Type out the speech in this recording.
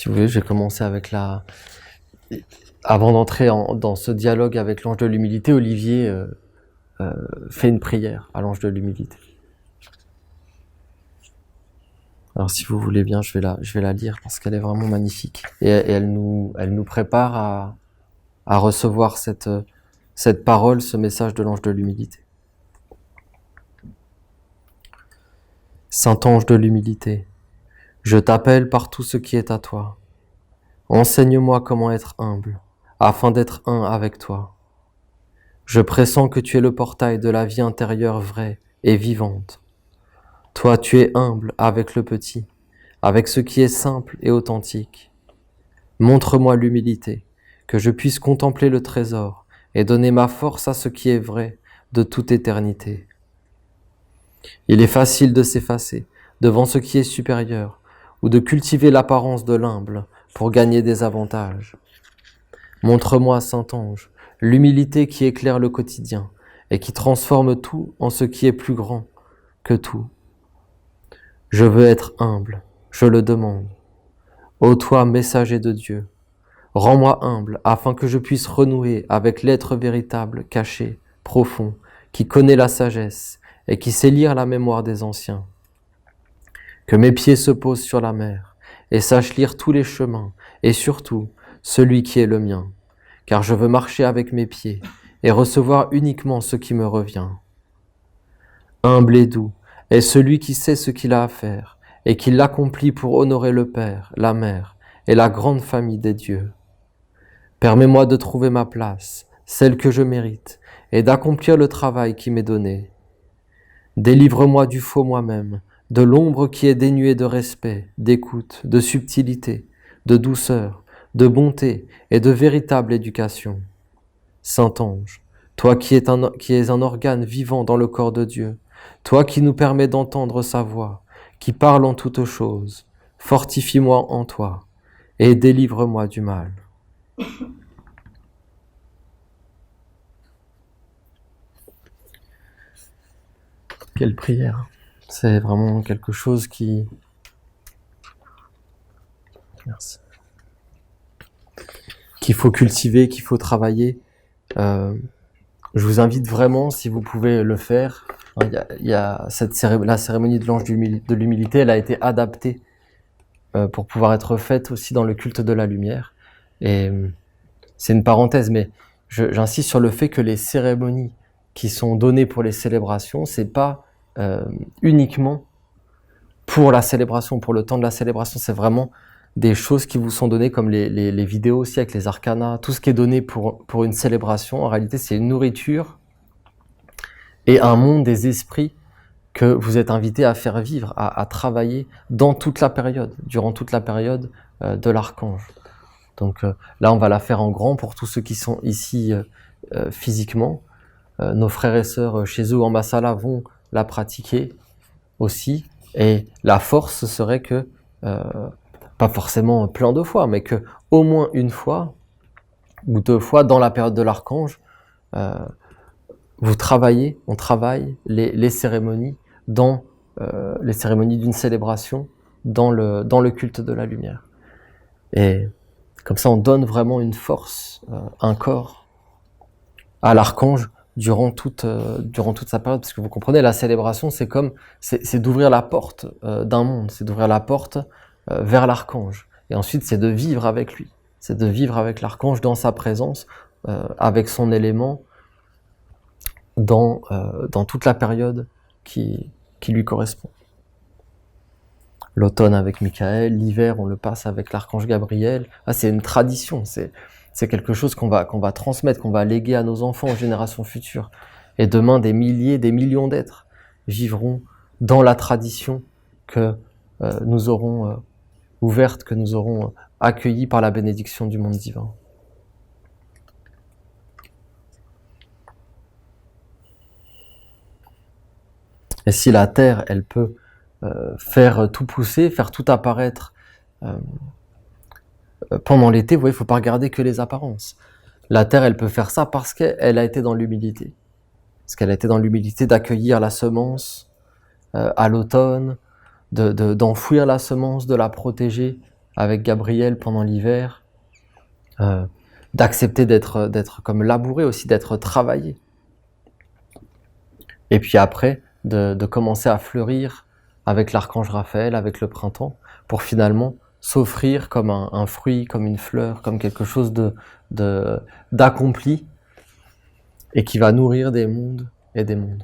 Si vous voulez, j'ai commencé avec avant d'entrer dans ce dialogue avec l'ange de l'humilité, Olivier fait une prière à l'ange de l'humilité. Alors si vous voulez bien, je vais la lire parce qu'elle est vraiment magnifique. Et elle nous prépare à recevoir cette parole, ce message de l'ange de l'humilité. Saint ange de l'humilité, je t'appelle par tout ce qui est à toi. Enseigne-moi comment être humble, afin d'être un avec toi. Je pressens que tu es le portail de la vie intérieure vraie et vivante. Toi, tu es humble avec le petit, avec ce qui est simple et authentique. Montre-moi l'humilité, que je puisse contempler le trésor et donner ma force à ce qui est vrai de toute éternité. Il est facile de s'effacer devant ce qui est supérieur ou de cultiver l'apparence de l'humble pour gagner des avantages. Montre-moi, Saint Ange, l'humilité qui éclaire le quotidien et qui transforme tout en ce qui est plus grand que tout. Je veux être humble, je le demande. Ô toi, messager de Dieu, rends-moi humble afin que je puisse renouer avec l'être véritable, caché, profond, qui connaît la sagesse et qui sait lire la mémoire des anciens. Que mes pieds se posent sur la mer et sachent lire tous les chemins et surtout celui qui est le mien, car je veux marcher avec mes pieds et recevoir uniquement ce qui me revient. Humble et doux est celui qui sait ce qu'il a à faire et qui l'accomplit pour honorer le Père, la Mère et la grande famille des dieux. Permets-moi de trouver ma place, celle que je mérite, et d'accomplir le travail qui m'est donné. Délivre-moi du faux moi-même, de l'ombre qui est dénuée de respect, d'écoute, de subtilité, de douceur, de bonté et de véritable éducation. Saint Ange, toi qui es un organe vivant dans le corps de Dieu, toi qui nous permets d'entendre sa voix, qui parle en toutes choses, fortifie-moi en toi et délivre-moi du mal. Quelle prière! C'est vraiment quelque chose merci, qu'il faut cultiver, qu'il faut travailler. Je vous invite vraiment, si vous pouvez le faire. Il y a la cérémonie de l'ange de l'humilité, elle a été adaptée pour pouvoir être faite aussi dans le culte de la lumière. Et c'est une parenthèse, mais j'insiste sur le fait que les cérémonies qui sont données pour les célébrations, c'est pas uniquement pour la célébration, pour le temps de la célébration, c'est vraiment des choses qui vous sont données comme les vidéos aussi avec les arcanas, tout ce qui est donné pour une célébration, en réalité c'est une nourriture et un monde des esprits que vous êtes invités à faire vivre, à travailler dans toute la période, durant toute la période de l'archange. Donc là on va la faire en grand pour tous ceux qui sont ici physiquement. Nos frères et sœurs chez eux en Massala vont la pratiquer aussi, et la force serait que, pas forcément plein de fois, mais que au moins une fois ou deux fois dans la période de l'archange, on travaille les cérémonies les cérémonies d'une célébration dans le culte de la lumière. Et comme ça, on donne vraiment une force, un corps à l'archange durant toute sa période, parce que vous comprenez, la célébration, c'est d'ouvrir la porte d'un monde, c'est d'ouvrir la porte vers l'archange, et ensuite c'est de vivre avec lui, c'est de vivre avec l'archange dans sa présence, avec son élément, dans toute la période qui lui correspond. L'automne avec Michael, l'hiver on le passe avec l'archange Gabriel. C'est une tradition, c'est quelque chose qu'on va transmettre, qu'on va léguer à nos enfants, aux générations futures. Et demain, des milliers, des millions d'êtres vivront dans la tradition que nous aurons ouverte, que nous aurons accueillie par la bénédiction du monde divin. Et si la terre, elle peut faire tout pousser, faire tout apparaître pendant l'été, vous voyez, il ne faut pas regarder que les apparences. La terre, elle peut faire ça parce qu'elle a été dans l'humilité. Parce qu'elle a été dans l'humilité d'accueillir la semence à l'automne, d'enfouir la semence, de la protéger avec Gabriel pendant l'hiver, d'accepter d'être comme labouré aussi, d'être travaillé. Et puis après, de commencer à fleurir avec l'archange Raphaël, avec le printemps, pour finalement s'offrir comme un fruit, comme une fleur, comme quelque chose d'accompli, et qui va nourrir des mondes et des mondes.